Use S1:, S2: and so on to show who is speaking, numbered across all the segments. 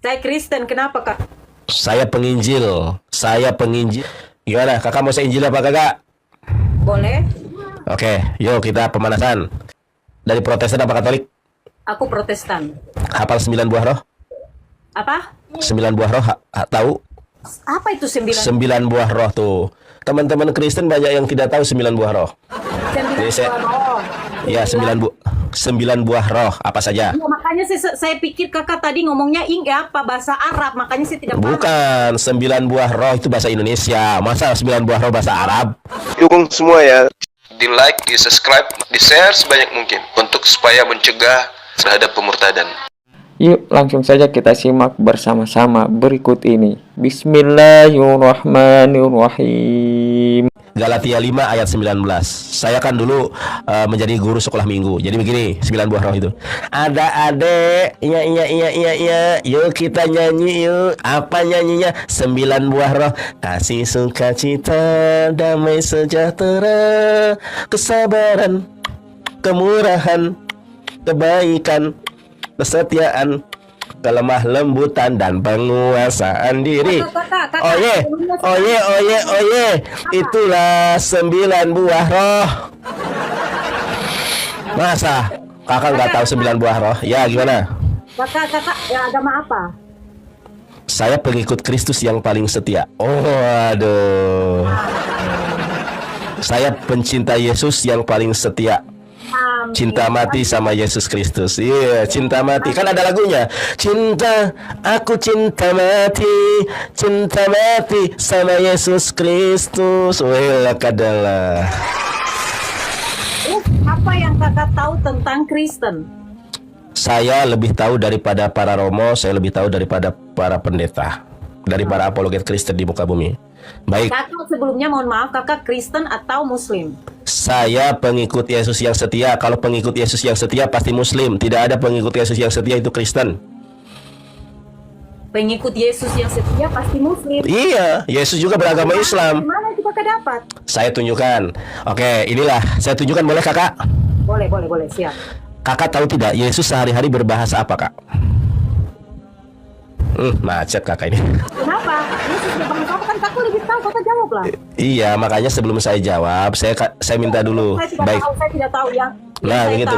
S1: Saya Kristen, kenapa Kak?
S2: Saya penginjil. Saya penginjil. Gimana? Kakak mau saya injil apa kakak?
S1: Boleh?
S2: Oke, yuk kita pemanasan. Dari Protestan apa Katolik?
S1: Aku Protestan.
S2: Hafal 9 buah roh?
S1: Apa?
S2: 9 buah roh, tahu?
S1: Apa itu 9?
S2: 9 buah roh tuh. Teman-teman Kristen banyak yang tidak tahu 9 buah roh. Jadi ya 9 buah roh apa saja?
S1: Ya, makanya saya pikir kakak tadi ngomongnya apa bahasa Arab, makanya saya tidak paham.
S2: Bukan, 9 buah roh itu bahasa Indonesia. Masa 9 buah roh bahasa Arab?
S3: Dukung semua ya. Di like, di subscribe, di share sebanyak mungkin untuk supaya mencegah terhadap pemurtadan.
S4: Yuk langsung saja kita simak bersama-sama berikut ini. Bismillahirrahmanirrahim.
S2: Galatia 5 ayat 19. Saya kan dulu menjadi guru sekolah minggu. Jadi begini, 9 buah roh itu. Ada adek, iya. Yuk kita nyanyi yuk. Apa nyanyinya? 9 buah roh. Kasih, sukacita, damai sejahtera, kesabaran, kemurahan, kebaikan, kesetiaan, kelemah lembutan, dan penguasaan diri. Oye. Itulah 9 buah roh. Masa kakak nggak tahu 9 buah roh? Ya gimana?
S1: Kakak ya, agama apa?
S2: Saya pengikut Kristus yang paling setia. Oh aduh. Saya pencinta Yesus yang paling setia. Cinta mati sama Yesus Kristus. Iya, cinta mati. Kan ada lagunya. Cinta, aku cinta mati sama Yesus Kristus. Kadalah.
S1: Apa yang kakak tahu tentang Kristen?
S2: Saya lebih tahu daripada para romo, saya lebih tahu daripada para pendeta, dari para apologet Kristen di muka bumi. Baik.
S1: Kakak sebelumnya mohon maaf, kakak Kristen atau Muslim?
S2: Saya pengikut Yesus yang setia. Kalau pengikut Yesus yang setia pasti Muslim. Tidak ada pengikut Yesus yang setia itu Kristen.
S1: Pengikut Yesus yang setia pasti Muslim.
S2: Iya, Yesus juga beragama Islam.
S1: Mana itu kakak dapat?
S2: Saya tunjukkan. Oke, inilah. Saya tunjukkan, boleh kakak?
S1: Boleh, siap.
S2: Kakak tahu tidak, Yesus sehari-hari berbahasa apa kak? Macet kakak ini.
S1: Kenapa? Yesus berbahasa apa kan kakak lebih tahu, kakak jawab lah.
S2: Iya, makanya sebelum saya jawab, saya minta dulu. Baik.
S1: Saya tidak tahu yang.
S2: Nah, begitu.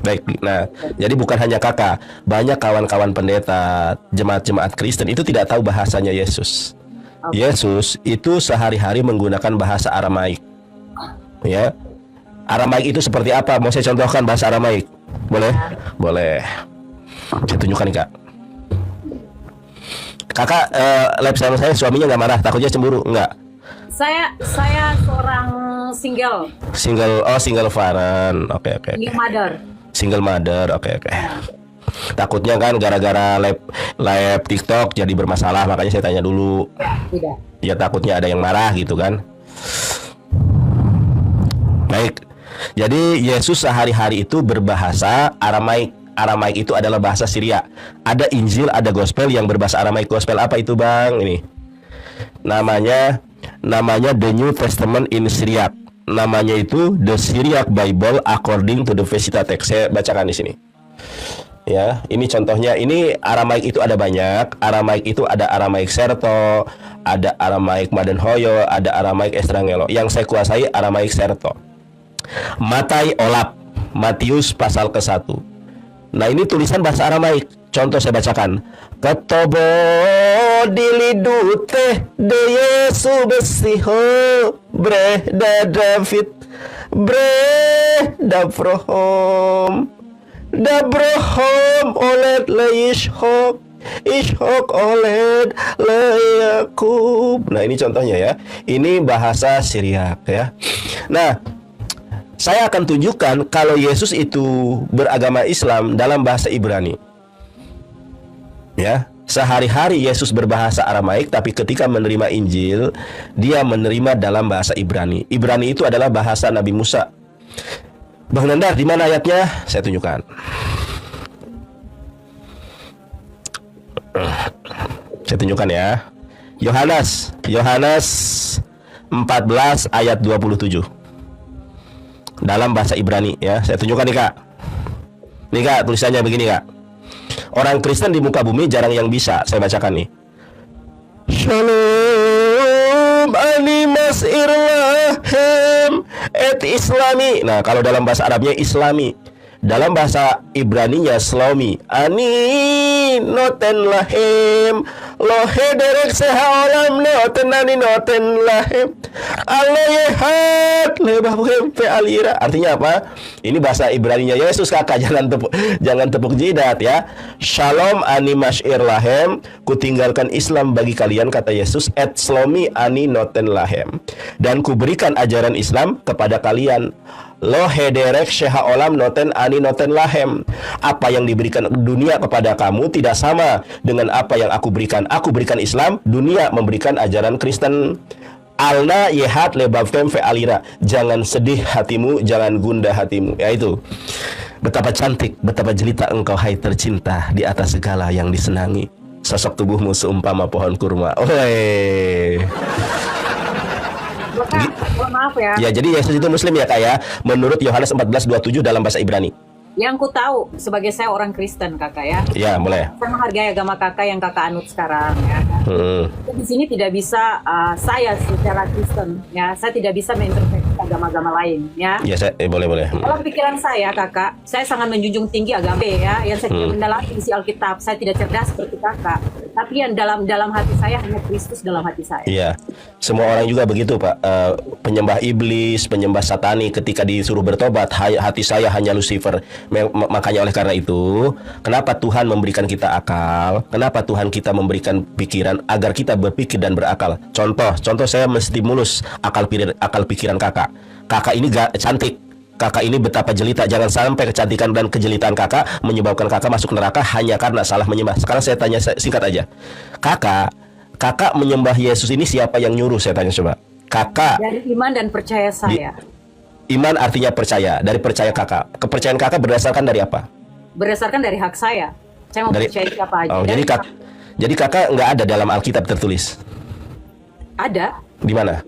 S2: Baik. Nah, jadi bukan hanya kakak, banyak kawan-kawan pendeta, jemaat-jemaat Kristen itu tidak tahu bahasanya Yesus. Yesus itu sehari-hari menggunakan bahasa Aramaik. Ya. Aramaik itu seperti apa? Mau saya contohkan bahasa Aramaik? Boleh? Boleh. Saya tunjukkan nih, Kak. Kakak lab sama saya, suaminya nggak marah, takutnya cemburu, nggak?
S1: Saya seorang single.
S2: Single parent. Oke. Single mother. Oke. Takutnya kan gara-gara live TikTok jadi bermasalah, makanya saya tanya dulu.
S1: Tidak.
S2: Ya takutnya ada yang marah gitu kan. Baik. Jadi Yesus sehari-hari itu berbahasa Aramaik. Aramaik itu adalah bahasa Syria. Ada Injil, ada Gospel yang berbahasa Aramaik. Gospel apa itu bang? Ini namanya The New Testament in Syriac. Namanya itu The Syriac Bible according to the Peshitta Text. Saya bacakan di sini. Ya, ini contohnya. Ini Aramaik itu ada banyak. Aramaik itu ada Aramaik Serto, ada Aramaik Madenhoyo, ada Aramaik Estrangelo. Yang saya kuasai Aramaik Serto. Matai Olap, Matius pasal ke-1. Nah ini tulisan bahasa Aramaik. Contoh saya bacakan. Ketobo dilidute de Yesu besiho bre da David bre da Brohom oled le Ishok oled le Yakub. Nah ini contohnya ya. Ini bahasa Syriak ya. Nah, saya akan tunjukkan kalau Yesus itu beragama Islam dalam bahasa Ibrani. Ya, sehari-hari Yesus berbahasa Aramaik, tapi ketika menerima Injil, dia menerima dalam bahasa Ibrani. Ibrani itu adalah bahasa Nabi Musa. Bang Nandar, di mana ayatnya? Saya tunjukkan. Saya tunjukkan ya. Yohanes 14 ayat 27. Dalam bahasa Ibrani ya. Saya tunjukkan nih kak. Nih kak, tulisannya begini kak. Orang Kristen di muka bumi jarang yang bisa. Saya bacakan nih. Shalom animas irlahem et islami. Nah, kalau dalam bahasa Arabnya islami. Dalam bahasa Ibraninya Shlomi. Ani noten lahem lohe derek sehaolam noten ani noten lahem aloyehat lebah pe alira. Artinya apa? Ini bahasa Ibraninya Yesus, kakak. Jangan tepuk jidat ya. Shalom ani masyir lahem, kutinggalkan Islam bagi kalian, kata Yesus. Et Shlomi ani noten lahem, dan kuberikan ajaran Islam kepada kalian. Lo hederek syeha olam noten ani noten lahem. Apa yang diberikan dunia kepada kamu tidak sama dengan apa yang aku berikan. Aku berikan Islam, dunia memberikan ajaran Kristen. Alna yehat lebavem fe alira. Jangan sedih hatimu, jangan gundah hatimu. Ya itu. Betapa cantik, betapa jelita engkau hai tercinta, di atas segala yang disenangi. Sosok tubuhmu seumpama pohon kurma. Oi.
S1: Kak, maaf ya.
S2: Ya, jadi Yesus itu Muslim ya, Kak ya. Menurut Yohanes 14:27 dalam bahasa Ibrani.
S1: Yang ku tahu sebagai saya orang Kristen, Kakak ya.
S2: Ya, boleh.
S1: Saya menghargai agama Kakak yang Kakak anut sekarang ya. Di sini tidak bisa saya secara Kristen ya, saya tidak bisa mengintervensi agama-agama lain ya.
S2: Ya, boleh.
S1: Dalam pikiran saya, Kakak, saya sangat menjunjung tinggi agama ya, yang saya tidak mendalami isi Alkitab. Saya tidak cerdas seperti Kakak, tapi yang dalam hati saya hanya Kristus dalam hati saya.
S2: Iya. Semua orang juga begitu, Pak. Penyembah iblis, penyembah satani, ketika disuruh bertobat, hati saya hanya Lucifer. Makanya oleh karena itu, kenapa Tuhan memberikan kita akal? Kenapa Tuhan kita memberikan pikiran agar kita berpikir dan berakal? Contoh saya menstimulus akal pikiran kakak. Kakak ini cantik. Kakak ini betapa jelita. Jangan sampai kecantikan dan kejelitaan kakak menyebabkan kakak masuk neraka hanya karena salah menyembah. Sekarang saya tanya singkat aja. Kakak menyembah Yesus ini siapa yang nyuruh? Saya tanya coba. Kakak
S1: dari iman dan percaya saya.
S2: Iman artinya percaya. Dari percaya kakak. Kepercayaan kakak berdasarkan dari apa?
S1: Berdasarkan dari hak saya. Saya mau percaya siapa aja.
S2: Oh, jadi kakak nggak ada dalam Alkitab tertulis?
S1: Ada.
S2: Di mana?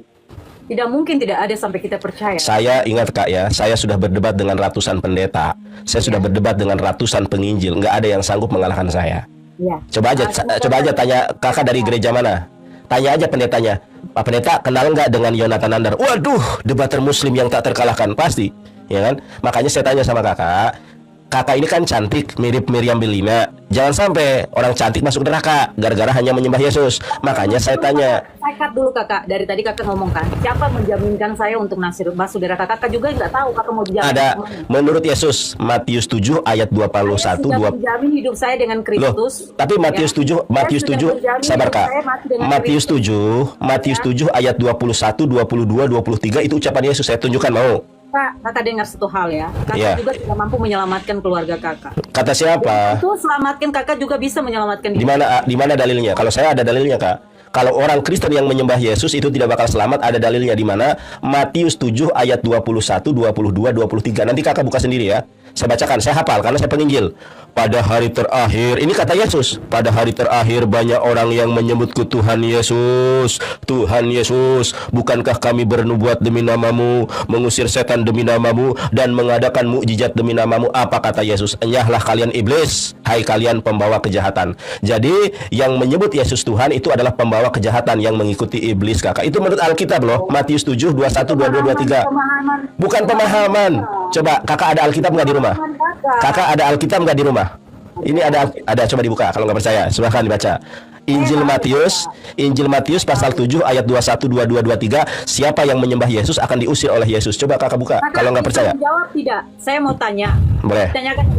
S1: Tidak mungkin tidak ada sampai kita percaya.
S2: Saya ingat, Kak ya, saya sudah berdebat dengan ratusan pendeta. Saya sudah berdebat dengan ratusan penginjil. Nggak ada yang sanggup mengalahkan saya.
S1: Ya.
S2: Coba aja tanya kakak dari gereja mana. Tanya aja pendetanya. Pak Pendeta, kenal nggak dengan Yonatan Nandar? Waduh, debater Muslim yang tak terkalahkan. Pasti, ya kan? Makanya saya tanya sama kakak ini kan cantik, mirip Miriam Belina. Jangan sampai orang cantik masuk neraka gara-gara hanya menyembah Yesus. Makanya saya tanya.
S1: Saya cut dulu, Kakak. Dari tadi Kakak ngomongkan, siapa menjaminkan saya untuk masuk neraka? Kakak juga nggak tahu Kakak mau dijamin.
S2: Ada menurut Yesus, Matius 7 ayat 21
S1: sudah menjamin hidup saya dengan Kristus.
S2: Loh, tapi Matius 7 sabar, Kak. Matius 7 ayat 21, 22, 23 itu ucapan Yesus. Saya tunjukkan, mau?
S1: Kakak dengar satu hal ya. Kakak juga tidak mampu menyelamatkan keluarga kakak.
S2: Kata siapa?
S1: Itu selamatkan kakak juga bisa menyelamatkan.
S2: Di mana dalilnya? Kalau saya ada dalilnya, Kak. Kalau orang Kristen yang menyembah Yesus itu tidak bakal selamat, ada dalilnya di mana? Matius 7 ayat 21, 22, 23. Nanti kakak buka sendiri ya. Saya bacakan, saya hafal karena saya penginjil. Pada hari terakhir, ini kata Yesus, pada hari terakhir banyak orang yang menyebutku Tuhan Yesus, Tuhan Yesus, bukankah kami bernubuat demi namamu, mengusir setan demi namamu, dan mengadakan mukjizat demi namamu? Apa kata Yesus? Enyahlah kalian iblis, hai kalian pembawa kejahatan. Jadi yang menyebut Yesus Tuhan itu adalah pembawa kejahatan yang mengikuti iblis, kakak. Itu menurut Alkitab loh, Matius 7, 21, 22, 23. Bukan pemahaman. Coba kakak ada Alkitab nggak di rumah? Kakak ada Alkitab nggak di rumah? Ini ada, coba dibuka kalau nggak percaya. Silahkan dibaca. Injil Matius pasal 7 ayat 21, 22, 23. Siapa yang menyembah Yesus akan diusir oleh Yesus. Coba kakak buka kalau nggak percaya.
S1: Jawab tidak. Saya mau tanya.
S2: Boleh.
S1: Tanyakan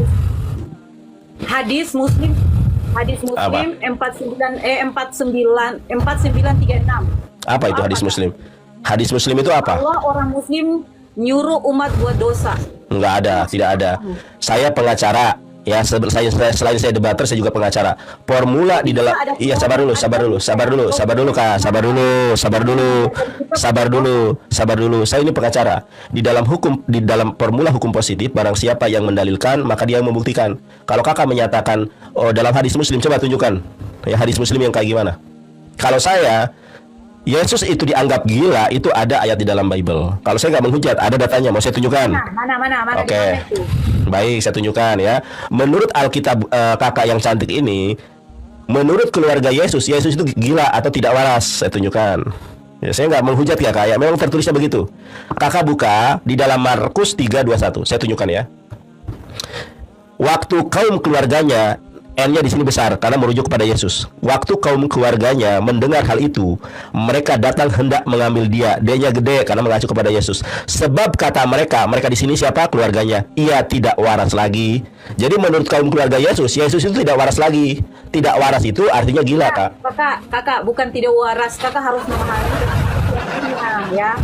S1: hadis Muslim 4936.
S2: Apa itu hadis Muslim? Hadis Muslim itu apa?
S1: Bahwa orang Muslim nyuruh umat buat dosa.
S2: Nggak ada, tidak ada. Saya pengacara. Ya, selain saya debater, saya juga pengacara. Formula di dalam, iya sabar dulu, Kak, sabar dulu. Saya ini pengacara. Di dalam formula hukum positif, barang siapa yang mendalilkan, maka dia yang membuktikan. Kalau kakak menyatakan, oh dalam hadis Muslim, coba tunjukkan. Ya hadis Muslim yang kayak gimana? Kalau saya, Yesus itu dianggap gila, itu ada ayat di dalam Bible. Kalau saya nggak menghujat, ada datanya. Mau saya tunjukkan?
S1: Mana
S2: Oke.
S1: di mana itu?
S2: Baik, saya tunjukkan ya. Menurut Alkitab kakak yang cantik ini, menurut keluarga Yesus, Yesus itu gila atau tidak waras. Saya tunjukkan. Ya, saya nggak menghujat ya kak. Ya, memang tertulisnya begitu. Kakak buka di dalam Markus 3:21. Saya tunjukkan ya. Waktu kaum keluarganya, N-nya di sini besar karena merujuk kepada Yesus. Waktu kaum keluarganya mendengar hal itu, mereka datang hendak mengambil dia. D-nya gede karena mengacu kepada Yesus. Sebab kata mereka di sini siapa? Keluarganya. Ia tidak waras lagi. Jadi menurut kaum keluarga Yesus, Yesus itu tidak waras lagi. Tidak waras itu artinya gila, Kak.
S1: Kakak bukan tidak waras. Kakak harus memahami ya.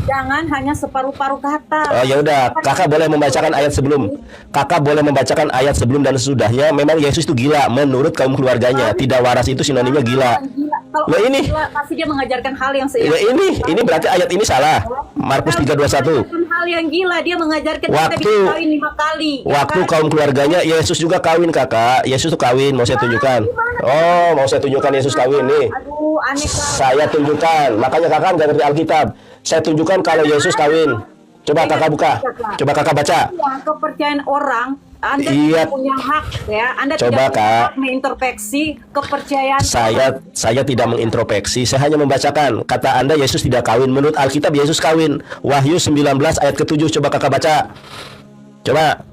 S1: Jangan hanya separuh-paruh kata.
S2: Oh ya udah, kakak boleh membacakan ayat sebelum. Kakak boleh membacakan ayat sebelum dan sesudahnya. Memang Yesus itu gila menurut kaum keluarganya. Tidak waras itu sinonimnya gila.
S1: Kalau
S2: Loh, ini.
S1: gila, pasti dia mengajarkan hal yang
S2: Ya, ini berarti ayat ini salah. Markus 3:21.
S1: Hal yang gila, dia mengajarkan kita
S2: Waktu-
S1: bisa kawin 5 kali.
S2: Waktu
S1: kan?
S2: kaum keluarganya Yesus juga kawin, kakak. Yesus tuh kawin. Mau saya tunjukkan? Oh, mau saya tunjukkan Yesus kawin nih.
S1: Aduh, aneh kan.
S2: Saya tunjukkan. Makanya kakak nggak ngerti Alkitab. Saya tunjukkan kalau Yesus kawin. Coba kakak buka. Coba kakak baca.
S1: Ya, kepercayaan orang, Anda
S2: Iya.
S1: tidak punya hak ya. Anda
S2: Coba,
S1: tidak punya
S2: Kak.
S1: hak mengintrospeksi kepercayaan.
S2: Saya tidak mengintrospeksi. Saya hanya membacakan. Kata Anda Yesus tidak kawin. Menurut Alkitab Yesus kawin. Wahyu 19 ayat ke-7. Coba kakak baca. Coba.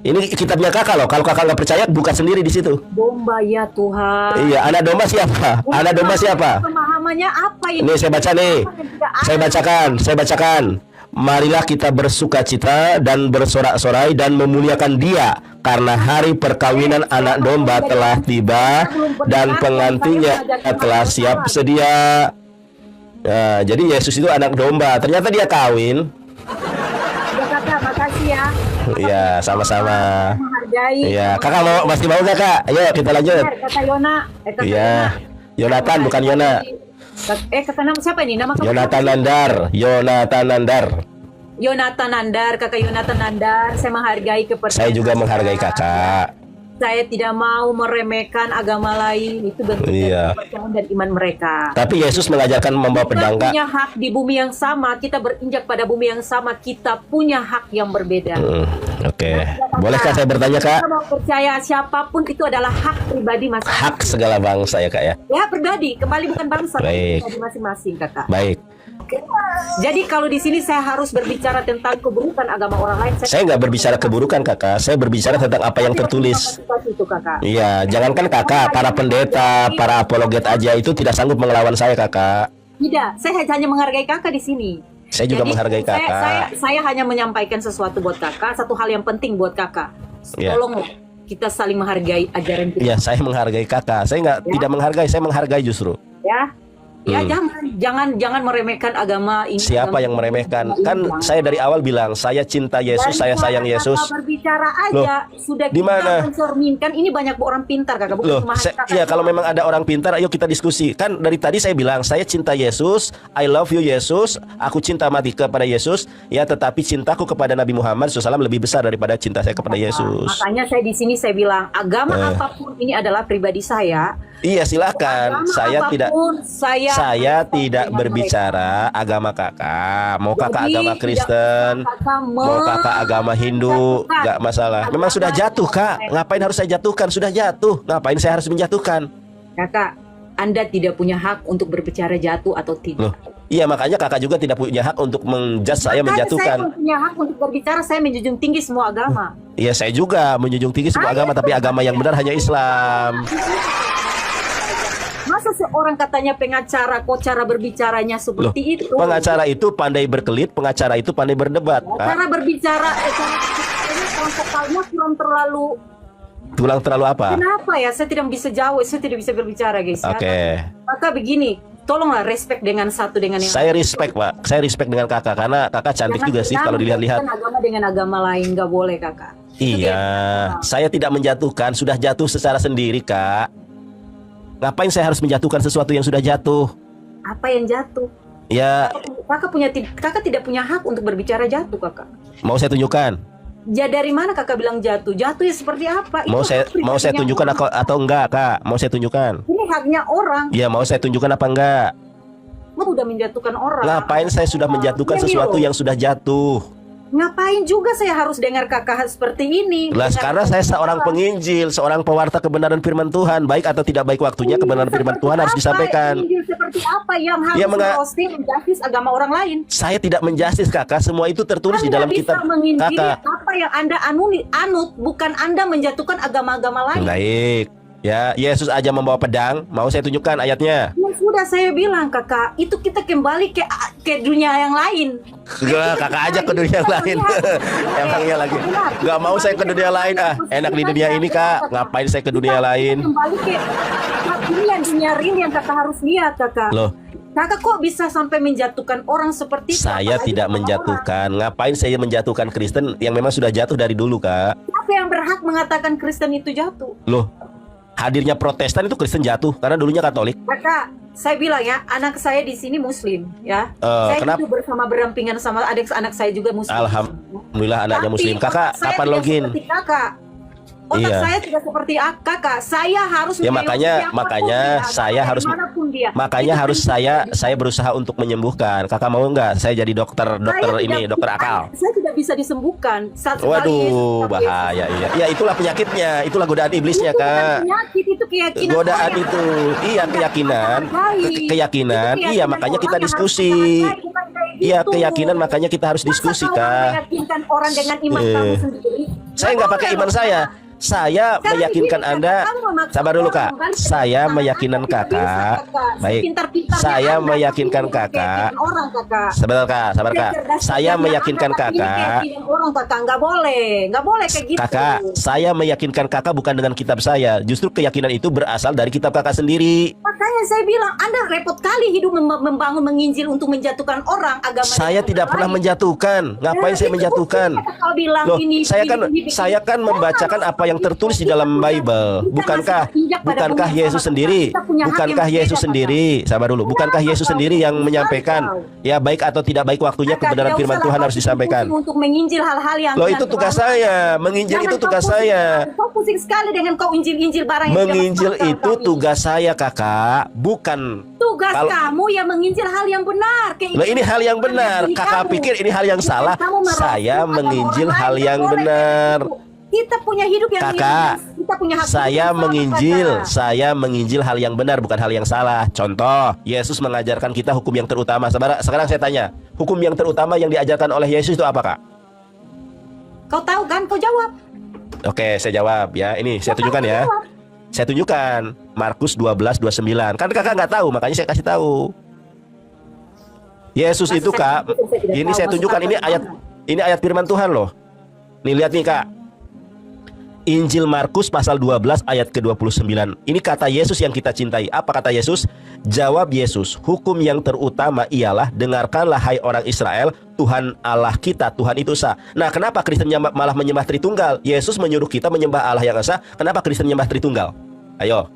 S2: Ini kitabnya kakak loh. Kalau kakak nggak percaya, buka sendiri di situ.
S1: Domba ya Tuhan.
S2: Iya, anak domba siapa? Anak domba siapa?
S1: Pemahamannya apa ini?
S2: Ini saya baca nih. Saya bacakan. Marilah kita bersukacita dan bersorak-sorai dan memuliakan Dia karena hari perkawinan anak domba telah tiba dan pengantinnya telah siap sedia. Nah, jadi Yesus itu anak domba. Ternyata dia kawin.
S1: Ya, kakak, makasih ya.
S2: Iya, sama-sama.
S1: Menghargai.
S2: Iya, kakak masih mau nggak kak? Ayo kita lanjut.
S1: Kata Yona. Kata
S2: Iya,
S1: Yona.
S2: Yonatan bukan Yona.
S1: Kata nama siapa ini? Nama kamu?
S2: Yonatan Nandar.
S1: Yonatan Nandar, kakak Yonatan Nandar. Saya menghargai kepercayaan.
S2: Saya juga menghargai kakak.
S1: Saya tidak mau meremehkan agama lain. Itu bentuk dari
S2: Iya.
S1: kepercayaan dan iman mereka.
S2: Tapi Yesus mengajarkan membawa
S1: Kita
S2: pedang, Kak.
S1: punya hak di bumi yang sama. Kita berinjak pada bumi yang sama. Kita punya hak yang berbeda.
S2: Oke. Bolehkah saya bertanya, Kak?
S1: Kita mau percaya siapapun itu adalah hak pribadi masing-masing.
S2: Hak segala bangsa ya, Kak ya.
S1: Ya pribadi, kembali bukan bangsa, tapi
S2: Baik.
S1: pribadi masing-masing, kakak.
S2: Baik.
S1: Jadi kalau di sini saya harus berbicara tentang keburukan agama orang lain.
S2: Saya nggak berbicara keburukan, Kakak. Saya berbicara tentang apa yang tertulis.
S1: Itu, kakak.
S2: Iya, jangankan Kakak, para pendeta, para apologet aja itu tidak sanggup melawan saya, Kakak.
S1: Tidak, saya hanya menghargai kakak di sini.
S2: Saya juga menghargai Kakak.
S1: Saya hanya menyampaikan sesuatu buat kakak, satu hal yang penting buat kakak.
S2: Iya.
S1: Tolonglah kita saling menghargai ajaran kita.
S2: Iya, saya menghargai Kakak. Saya nggak tidak menghargai, saya menghargai justru.
S1: Ya, jangan meremehkan agama ini.
S2: Siapa yang meremehkan? Kan saya dari awal bilang, saya cinta Yesus, saya sayang Yesus.
S1: Kakak berbicara aja sudah
S2: di mana?
S1: kita mencerminkan ini banyak orang pintar kakak, bukan
S2: Loh,
S1: cuma kakak.
S2: ya kalau memang ada orang pintar, ayo kita diskusi. Kan dari tadi saya bilang, saya cinta Yesus, I love you Yesus, aku cinta mati kepada Yesus. Ya, tetapi cintaku kepada Nabi Muhammad SAW lebih besar daripada cinta saya kepada Yesus.
S1: Makanya saya di sini saya bilang agama apapun ini adalah pribadi saya.
S2: Iya, silakan.
S1: Agama
S2: Saya
S1: apapun,
S2: tidak
S1: saya
S2: tidak
S1: dengan
S2: berbicara agama kakak. Mau kakak
S1: Jadi,
S2: agama
S1: tidak
S2: Kristen,
S1: kakak
S2: mau kakak agama Hindu,
S1: menjatuhkan.
S2: nggak masalah. Memang sudah jatuh, Kak. Ngapain harus saya jatuhkan? Sudah jatuh. Ngapain saya harus menjatuhkan?
S1: Kakak, Anda tidak punya hak untuk berbicara jatuh atau tidak.
S2: Loh, iya, makanya kakak juga tidak punya hak untuk menjudge saya,
S1: Makanya
S2: menjatuhkan.
S1: Saya punya hak untuk berbicara, saya menjunjung tinggi semua agama.
S2: Iya, saya juga menjunjung tinggi semua agama, tapi agama yang benar hanya Islam.
S1: Masa seorang katanya pengacara, kok cara berbicaranya
S2: Loh,
S1: seperti itu?
S2: pengacara itu pandai berkelit, pengacara itu pandai berdebat, Kak.
S1: Cara berbicara, cara berbicaranya vokalnya kurang terlalu.
S2: Tulang terlalu apa?
S1: Kenapa ya? Saya tidak bisa jawab, saya tidak bisa berbicara, guys.
S2: Oke.
S1: Ya. Maka begini, tolonglah respect dengan satu dengan yang
S2: Saya respect, Pak. Saya respect dengan kakak karena kakak cantik
S1: Jangan
S2: juga sih kalau dilihat-lihat.
S1: menjatuhkan agama dengan agama lain, nggak boleh kakak.
S2: Iya, saya tidak menjatuhkan, sudah jatuh secara sendiri, Kak. Ngapain saya harus menjatuhkan sesuatu yang sudah jatuh?
S1: Apa yang jatuh?
S2: Ya,
S1: Kakak tidak punya hak untuk berbicara jatuh, kakak.
S2: mau saya tunjukkan?
S1: Ya dari mana kakak bilang jatuh? Jatuh ya seperti apa?
S2: Mau
S1: Itu
S2: saya
S1: hak pribadinya
S2: tunjukkan
S1: orang.
S2: atau enggak, Kak? Mau saya tunjukkan?
S1: Ini haknya orang.
S2: Iya, mau saya tunjukkan apa enggak?
S1: Kamu udah menjatuhkan orang.
S2: Ngapain saya sudah menjatuhkan sesuatu yang sudah jatuh?
S1: Ngapain juga saya harus dengar kakak seperti ini?
S2: Lah, karena saya seorang penginjil, seorang pewarta kebenaran firman Tuhan. Baik atau tidak baik waktunya, kebenaran firman Tuhan harus disampaikan.
S1: Injil seperti apa yang harus merosting menjustis agama orang lain?
S2: Saya tidak menjustis, Kakak. Semua itu tertulis di dalam kitab Kakak.
S1: Apa yang Anda anut, bukan Anda menjatuhkan agama-agama lain.
S2: Baik. Ya, Yesus aja membawa pedang. Mau saya tunjukkan ayatnya?
S1: Ya sudah saya bilang, kakak, itu kita kembali ke dunia yang lain.
S2: Kakak aja ke dunia lain. Emangnya lagi. Gak mau saya ke dunia lain. Enak di dunia ini, Kak. Ngapain saya ke dunia lain?
S1: Kembali ke dunia ini yang kakak harus lihat, kakak.
S2: Loh,
S1: kakak kok bisa sampai menjatuhkan orang seperti itu?
S2: saya tidak menjatuhkan. Ngapain saya menjatuhkan Kristen yang memang sudah jatuh dari dulu, Kak?
S1: Siapa yang berhak mengatakan Kristen itu jatuh?
S2: Loh, hadirnya Protestan itu Kristen jatuh karena dulunya Katolik.
S1: Kakak, saya bilang ya, anak saya di sini Muslim, ya. Saya
S2: kenapa?
S1: hidup bersama berampingan sama adik-anak saya juga Muslim.
S2: Alhamdulillah anaknya Muslim. Kakak,
S1: saya
S2: kapan
S1: tidak
S2: login?
S1: Seperti kakak. Otak
S2: Iya.
S1: saya tidak seperti kakak. Saya harus
S2: Ya
S1: melewati
S2: makanya
S1: siapapun dia,
S2: saya harus
S1: dimanapun dia.
S2: makanya
S1: Itu
S2: harus
S1: prinsip
S2: saya berusaha untuk menyembuhkan. Kakak mau nggak saya jadi dokter dokter akal?
S1: Saya tidak bisa disembuhkan. Satu kali
S2: Waduh,
S1: Yesus,
S2: bahaya. Iya. Ya itulah penyakitnya, itulah godaan iblisnya,
S1: itu bukan
S2: Kak.
S1: penyakit, itu keyakinan
S2: Godaan
S1: orang.
S2: itu. Iya, keyakinan. Keyakinan. Iya, makanya kita diskusi. Iya, keyakinan makanya kita harus diskusi, Kak.
S1: Meyakinkan orang dengan iman kamu sendiri.
S2: Saya nggak pakai iman saya. Saya meyakinkan Anda. Sabar dulu, Kak. Saya meyakinkan Kakak. Baik. Saya meyakinkan Kakak. Sebentar, Kak. Sabar, Kak. Saya meyakinkan Kakak.
S1: Orang kakak nggak boleh kayak gitu.
S2: Kakak, saya meyakinkan Kakak bukan dengan kitab saya. Justru keyakinan itu berasal dari kitab Kakak sendiri.
S1: Makanya saya bilang, Anda repot kali hidup membangun menginjil untuk menjatuhkan orang agama.
S2: Saya tidak pernah menjatuhkan. Ngapain saya menjatuhkan? Loh, saya kan membacakan apa yang tertulis di dalam Bible. Bukankah Yesus sendiri? Bukankah Yesus sendiri? Sabar dulu. Bukankah Yesus sendiri yang menyampaikan ya baik atau tidak baik waktunya kebenaran firman Tuhan harus disampaikan.
S1: Untuk menginjil hal-hal yang
S2: Loh, itu tugas saya. Menginjil itu tugas saya.
S1: Kau pusing sekali dengan kau injil-injil barang yang
S2: Menginjil
S1: tidak masuk
S2: itu
S1: akal,
S2: tugas saya, Kakak. Bukan
S1: tugas kamu yang menginjil hal yang benar.
S2: Loh, ini hal yang benar. Kakak pikir ini hal yang salah? Saya menginjil hal yang benar.
S1: Kita punya hidup yang
S2: Kakak,
S1: kita punya hak
S2: saya
S1: hidup,
S2: menginjil,
S1: Kakak.
S2: saya menginjil hal yang benar, bukan hal yang salah. Contoh, Yesus mengajarkan kita hukum yang terutama. Sekarang saya tanya, hukum yang terutama yang diajarkan oleh Yesus itu apa, Kak?
S1: Kau tahu kan? Kau jawab.
S2: Oke, saya jawab ya. Ini saya tunjukkan ya. Saya tunjukkan Markus 12:29. Kan Kakak nggak tahu, makanya saya kasih tahu. Yesus itu, Kak, ini saya tunjukkan, ini ayat firman Tuhan loh. Nih lihat nih, Kak. Injil Markus pasal 12 ayat ke-29. Ini kata Yesus yang kita cintai. Apa kata Yesus? Jawab Yesus, hukum yang terutama ialah dengarkanlah hai orang Israel, Tuhan Allah kita, Tuhan itu esa. Nah, kenapa Kristen malah menyembah Tritunggal? Yesus menyuruh kita menyembah Allah yang esa. Kenapa Kristen menyembah Tritunggal? Ayo.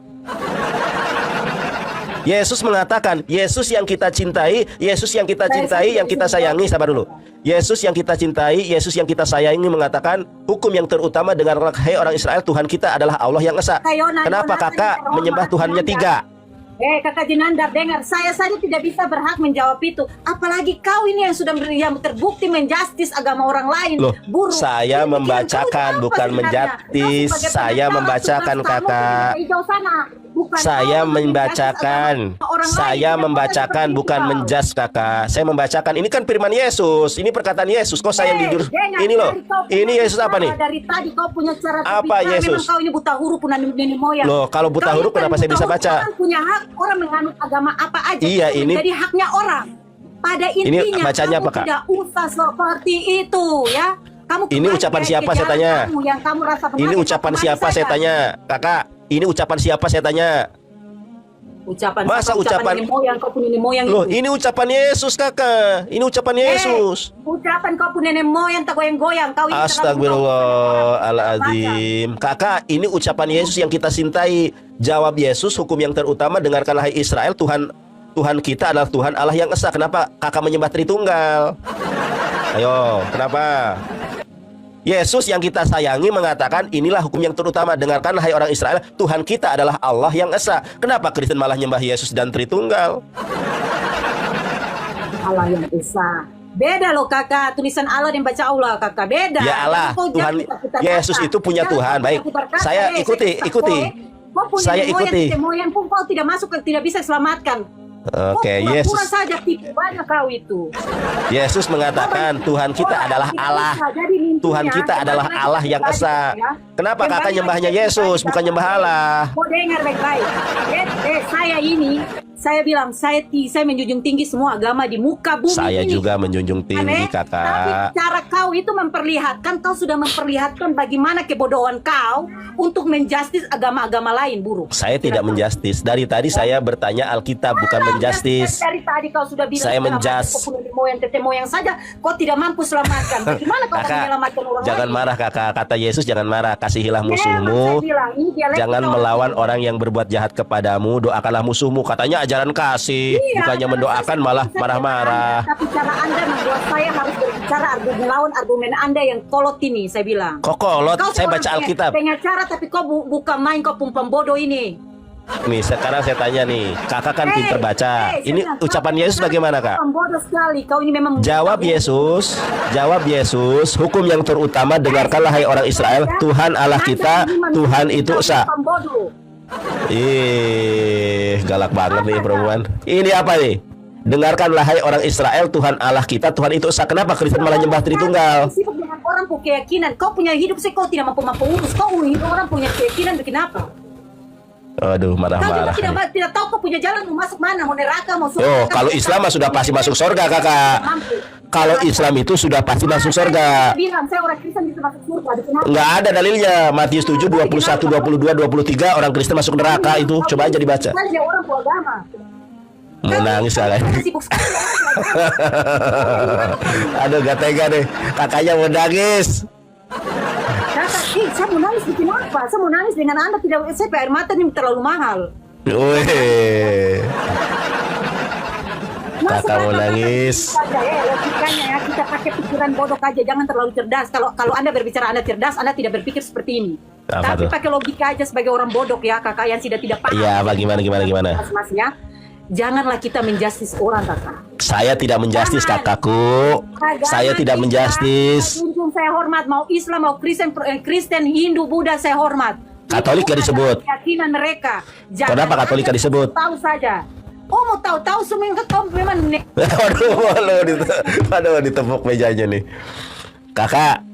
S2: Yesus mengatakan, Yesus yang kita cintai, Yesus yang kita cintai, yang kita sayangi. Sabar dulu. Yesus yang kita cintai, Yesus yang kita sayangi mengatakan, hukum yang terutama dengarlah hai orang Israel, Tuhan kita adalah Allah yang esa. Kenapa Kakak menyembah Tuhannya tiga?
S1: Kakak Jinandar, dengar, saya saja tidak bisa berhak menjawab itu. Apalagi kau ini yang sudah yang terbukti menjustis agama orang lain.
S2: Loh,
S1: buruk.
S2: saya membacakan bukan menjustis. Saya membacakan, Kakak. Saya membacakan. Saya membacakan bukan menjas, Kakak. Saya membacakan. Ini kan firman Yesus. Ini perkataan Yesus. Kok saya yang jujur? Ini loh. Ini Yesus apa nih?
S1: Dari tadi kau punya cara
S2: apa
S1: berbicara,
S2: Yesus?
S1: memang kau ini buta huruf nenek moyang.
S2: Loh, kalau buta huruf kenapa saya bisa baca?
S1: Orang punya hak, orang menganut agama apa aja.
S2: Iya,
S1: itu
S2: ini
S1: menjadi haknya orang. Pada intinya
S2: ini bacanya
S1: kamu
S2: apa, Kak?
S1: tidak usah seperti itu, ya. Kamu
S2: ini ucapan siapa saya tanya?
S1: Yang kamu rasa benar,
S2: ini ucapan siapa saya tanya? Kakak, ini ucapan siapa saya tanya? Masa ucapan
S1: nenek moyang, kau punya nenek moyang.
S2: Loh,
S1: itu.
S2: ini ucapan Yesus, Kakak. Ini ucapan Yesus.
S1: Ucapan kau punya nenek moyang tak goyang-goyang. Kau ini
S2: Astagfirullahaladzim. Kakak, ini ucapan Yesus yang kita cintai. Jawab Yesus, hukum yang terutama dengarkanlah hai Israel, Tuhan kita adalah Tuhan Allah yang esa. Kenapa Kakak menyembah Tritunggal? Ayo, kenapa? Yesus yang kita sayangi mengatakan inilah hukum yang terutama, dengarkanlah hai orang Israel, Tuhan kita adalah Allah yang esa. Kenapa Kristen malah nyembah Yesus dan Tritunggal?
S1: Allah yang esa. Beda loh kakak, tulisan Allah dan baca Allah kakak, beda.
S2: Ya Allah,
S1: Kau
S2: Tuhan
S1: jangan putar-putar
S2: Yesus
S1: kata.
S2: itu punya
S1: Jangan
S2: Tuhan. Baik,
S1: putar-putar kata.
S2: saya ikuti.
S1: Kau punya
S2: Saya ikuti.
S1: Moyan pun kau tidak masuk, tidak bisa selamatkan.
S2: Oke,
S1: Kau pura-pura
S2: Yesus.
S1: saja tipu banyak kau itu.
S2: Yesus mengatakan Tuhan kita adalah Allah. Tuhan kita adalah Allah yang esa. Kenapa kakak nyembahnya Yesus bukan nyembah Allah?
S1: Kau dengar baik-baik. Saya ini, saya bilang saya menjunjung tinggi semua agama di muka bumi
S2: Saya
S1: ini.
S2: juga menjunjung tinggi
S1: Tapi
S2: kakak.
S1: cara kau itu memperlihatkan, kau sudah memperlihatkan bagaimana kebodohan kau untuk menjustis agama-agama lain, buruk.
S2: Saya tidak menjustis. Dari tadi saya bertanya Alkitab bukan menjustis.
S1: Dari tadi kau sudah bilang
S2: Saya
S1: segala macam,
S2: menjust.
S1: kau punya moyang tete moyang saja, kau tidak mampu selamatkan. Bagaimana kau akan
S2: Kakak,
S1: menyelamatkan orang
S2: jangan
S1: lain?
S2: marah kakak. Kata Yesus jangan marah. Kasihilah
S1: Memang
S2: musuhmu.
S1: saya bilang, ini dialektika
S2: Jangan
S1: orang
S2: melawan
S1: Timur.
S2: orang yang berbuat jahat kepadamu. Doakanlah musuhmu. Katanya ajaran kasih.
S1: Iya,
S2: Bukannya
S1: karena
S2: mendoakan
S1: saya
S2: malah
S1: bisa
S2: marah-marah.
S1: Anda, tapi cara Anda membuat saya harus berbicara melawan argumen Anda yang kolot ini, saya bilang.
S2: Kok kolot?
S1: Kau
S2: Saya
S1: seorang
S2: baca Alkitab.
S1: pengacara, tapi kau bukan main, kau pembodoh ini.
S2: Nih sekarang saya tanya nih. Kakak kan pinter baca. Ini ucapan Yesus bagaimana kak?
S1: Pembodoh sekali, kau ini memang.
S2: Jawab Yesus. Hukum yang terutama dengarkanlah hai orang Israel. Tuhan Allah kita, Tuhan itu esa.
S1: Pembodoh.
S2: Ih, galak banget nih perempuan. Ini apa nih? Dengarkanlah hai orang Israel, Tuhan Allah kita, Tuhan itu esa. Kenapa Kristen malah nyembah Tritunggal?
S1: Sibuk dengan orang punya keyakinan. Kau punya hidup sih, kau tidak mampu urus. Kau hidup orang punya keyakinan, bikin apa?
S2: Aduh,
S1: Kau juga
S2: marah-marah.
S1: tidak tahu kau punya jalan mau masuk mana, mau neraka, mau surga.
S2: Oh, kalau Islam mah sudah pasti masuk surga, kakak. Kalau Islam itu sudah pasti masuk surga.
S1: Saya bilang, saya orang Kristen bisa masuk surga. Bikin apa?
S2: Nggak ada dalilnya. Matius 7, 21, 22, 23 orang Kristen masuk neraka itu. Coba aja dibaca.
S1: Saya dia orang beragama.
S2: Mau nangis kali.
S1: Sibuk sekali.
S2: Aduh, gak tega deh. Kakaknya mau nangis.
S1: Kakak, saya mau nangis bikin apa? Saya mau nangis dengan Anda tidak. Saya air mata ini terlalu mahal.
S2: Wih. Kakak mau nangis.
S1: Logikanya ya, kita pakai pikiran bodoh aja, jangan terlalu cerdas. Kalau Anda berbicara Anda cerdas, Anda tidak berpikir seperti ini.
S2: Apa
S1: Tapi
S2: tuh?
S1: pakai logika aja sebagai orang bodoh ya, kakak yang tidak paham.
S2: Iya, bagaimana.
S1: Mas ya. Janganlah kita menjustis orang, kakak.
S2: Saya tidak menjustis
S1: Jangan.
S2: kakakku. Saya tidak menjustis.
S1: Junjung saya hormat, mau Islam mau Kristen, Hindu, Buddha saya hormat.
S2: Katolik
S1: Itu
S2: gak disebut.
S1: adalah keyakinan mereka.
S2: Kenapa Katolik gak disebut?
S1: Tahu saja. Oh, mau tahu semua kau memang
S2: Waduh, ditepuk mejanya nih. Kakak,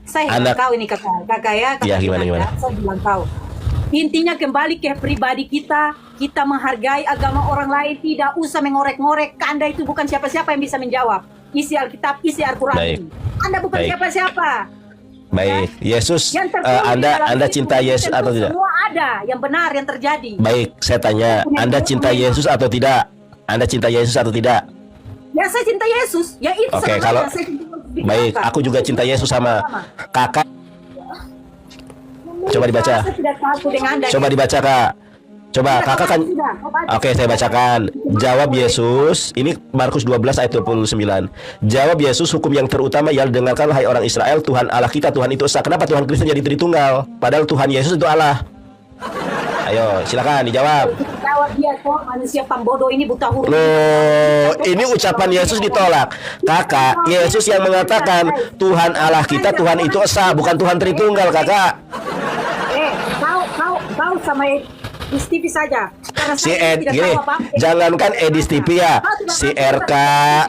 S1: saya
S2: Anak-
S1: bilang kau ini kakak ya.
S2: Iya, gimana?
S1: Saya bilang kau. Intinya kembali ke pribadi kita menghargai agama orang lain, tidak usah mengorek-ngorek. Anda itu bukan siapa-siapa yang bisa menjawab. Isi Alkitab, isi Al-Quran.
S2: Baik.
S1: Anda bukan
S2: Baik.
S1: siapa-siapa.
S2: baik. Yesus,
S1: Yang tertulis di dalam
S2: Anda
S1: Kristus
S2: cinta Yesus
S1: itu
S2: atau tidak?
S1: Semua ada yang benar yang terjadi.
S2: Baik, saya tanya, Anda cinta Yesus atau tidak? Anda cinta Yesus atau tidak?
S1: Ya saya cinta Yesus. Ya itu
S2: Oke,
S1: sama
S2: kalau-
S1: saja. Saya cinta Yesus. Bikin
S2: Baik,
S1: apa?
S2: aku juga cinta Yesus sama kakak. Coba dibaca.
S1: Saya tidak tahu dengan Anda.
S2: Coba dibaca kak. Coba
S1: Sudah,
S2: kakak kan.
S1: sudah, kau baca.
S2: Oke, saya bacakan. Jawab Yesus. Ini Markus 12 ayat 29. Jawab Yesus, hukum yang terutama ialah dengarkanlah hai orang Israel, Tuhan Allah kita, Tuhan itu esa. Kenapa Tuhan Kristen jadi Tritunggal? Padahal Tuhan Yesus itu Allah. Ayo, silakan dijawab.
S1: Jawab dia kok manusia pembodoh ini buta huruf.
S2: Loh, ini ucapan Yesus ditolak. Kakak, Yesus yang mengatakan Tuhan Allah kita, Tuhan itu esa, bukan Tuhan Tritunggal, kakak.
S1: Kau sama Edis TV saja. Karena
S2: Si
S1: saya
S2: Ed,
S1: tidak
S2: gini,
S1: tahu apa-apa.
S2: jangankan Edis TV ya, si RK,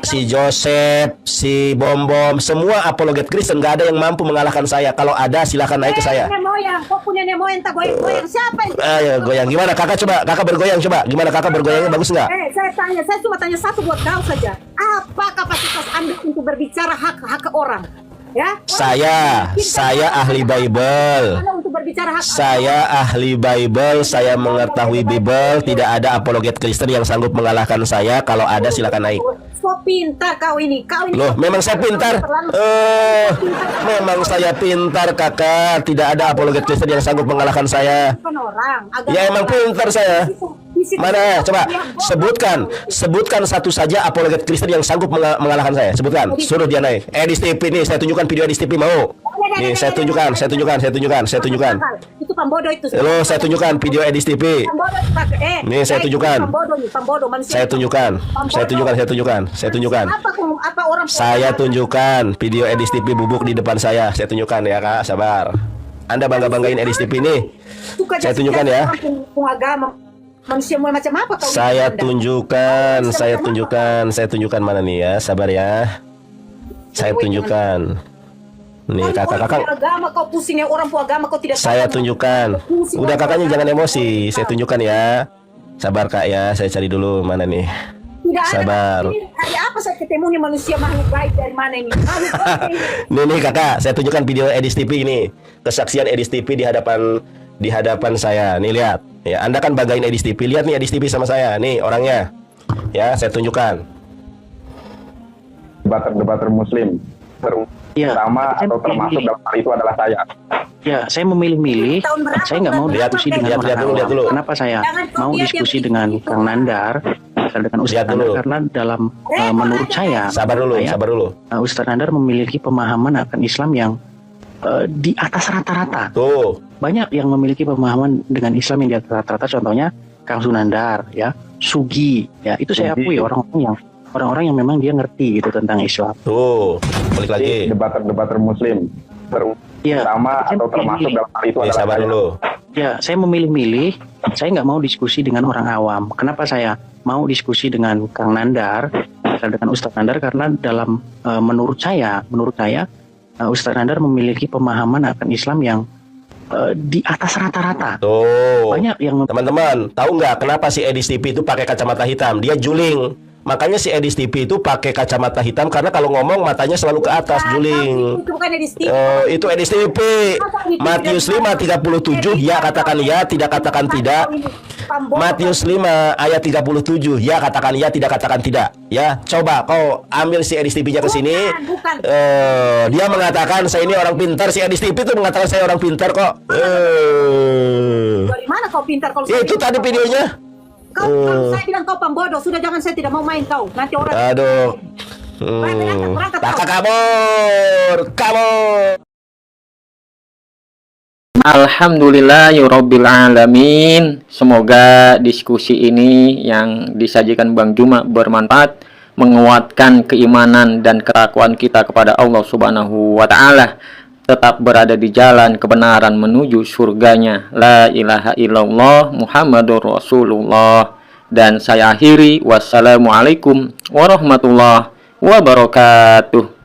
S2: si Joseph, si Bom, semua apologet Kristen nggak ada yang mampu mengalahkan saya. Kalau ada, silakan naik ke saya.
S1: Nenek moyang, kau punya nenek moyang tak goyang-goyang. Siapa yang
S2: Ayo goyang, gimana kakak coba, kakak bergoyang coba, gimana kakak bergoyangnya bagus nggak?
S1: saya cuma tanya satu buat kau saja. Apa kapasitas Anda untuk berbicara hak orang? Ya?
S2: Saya ahli Bible.
S1: Anda untuk berbicara hak
S2: Saya ahli Bible, saya mengetahui Bible, tidak ada apologet Kristen yang sanggup mengalahkan saya. Kalau ada silakan naik.
S1: So pintar kau ini.
S2: Loh, memang saya pintar. Memang saya pintar, kakak. Tidak ada apologet Kristen yang sanggup mengalahkan saya.
S1: Bukan orang.
S2: Ya emang pintar saya. Mana? Coba sebutkan satu saja apologet Kristen yang sanggup mengalahkan saya. Sebutkan. Suruh dia naik. Edis TV nih, saya tunjukkan video Edis TV mau. Nih, saya tunjukkan.
S1: Itu pambodo itu.
S2: Halo, saya tunjukkan video Edis TV.
S1: Pambodo itu, Kak.
S2: Nih, saya tunjukkan.
S1: Pambodo nih, pambodo manusia.
S2: Saya tunjukkan. Saya tunjukkan, saya tunjukkan. Saya tunjukkan.
S1: Apa orang
S2: Saya tunjukkan video Edis TV bubuk di depan saya. Saya tunjukkan ya, Kak. Sabar. Anda bangga-banggain Edis TV nih. Saya tunjukkan ya.
S1: Agama manusia mulai macam apa kau?
S2: Saya tunjukkan mana nih ya. Sabar ya. Saya tunjukkan. Nih, kakak-kakak.
S1: Agama kau pusing ya, orang agama kau tidak.
S2: Saya tunjukkan. Udah kakaknya jangan emosi. Saya tunjukkan ya. Sabar Kak ya. Saya cari dulu mana nih.
S1: Tidak
S2: Sabar.
S1: Ada apa saya ketemu nih manusia makhluk gaib dari mana ini?
S2: Nih kakak, saya tunjukkan video Edis TV ini. Kesaksian Edis TV di hadapan saya. Nih lihat. Ya, Anda kan banggain Edis TV. Lihat nih Edis TV sama saya. Nih orangnya. Ya, saya tunjukkan.
S5: Debater Muslim terutama atau termasuk dalam hal itu adalah saya.
S6: Ya, saya memilih-milih. Saya nggak mau diskusi dengan orang
S2: lihat dulu.
S6: awam. Kenapa saya mau diskusi dengan Kang Nandar, dengan Ustadz Nandar? Karena dalam menurut saya,
S2: sabar dulu.
S6: Ustadz Nandar memiliki pemahaman akan Islam yang di atas rata-rata.
S2: Tuh.
S6: Banyak yang memiliki pemahaman dengan Islam yang di atas rata-rata. Contohnya Kang Sunandar, ya, Sugi, ya, itu saya akui orang-orang yang memang dia ngerti gitu tentang Islam.
S2: Tuh, balik lagi.
S5: Debater Muslim terutama atau termasuk dalam hal itu adalah
S2: sabar
S5: saya.
S2: dulu.
S6: Ya, saya memilih-milih. Saya nggak mau diskusi dengan orang awam. Kenapa saya mau diskusi dengan Kang Nandar, dengan Ustadz Nandar? Karena dalam menurut saya, Ustadz Nandar memiliki pemahaman akan Islam yang di atas rata-rata.
S2: Tuh.
S6: Banyak yang
S2: teman-teman tahu nggak kenapa si Edis TV itu pakai kacamata hitam? Dia juling. Makanya si Edis TV itu pakai kacamata hitam karena kalau ngomong matanya selalu ke atas, juling.
S1: Itu bukan Edis TV.
S2: Itu Edis TV. Matius 5:37, ya katakan ya, tidak katakan tidak. Matius 5 ayat 37, ya katakan ya, tidak katakan tidak. Ya, coba kau ambil si Edis TV-nya ke sini. Dia mengatakan saya ini orang pintar, si Edis TV itu mengatakan saya orang pintar kok.
S1: Dari mana kau pintar kalau
S2: Itu tadi videonya.
S1: Kalau saya bilang kau pambodo, sudah jangan, saya tidak mau main kau. Nanti orang.
S2: Aduh. Kakak kabur.
S4: Alhamdulillahirabbil alamin. Semoga diskusi ini yang disajikan Bang Juma bermanfaat, menguatkan keimanan dan ketakwaan kita kepada Allah Subhanahu wa taala, tetap berada di jalan kebenaran menuju surganya. La ilaha illallah Muhammadur Rasulullah. Dan saya akhiri, wassalamualaikum warahmatullahi wabarakatuh.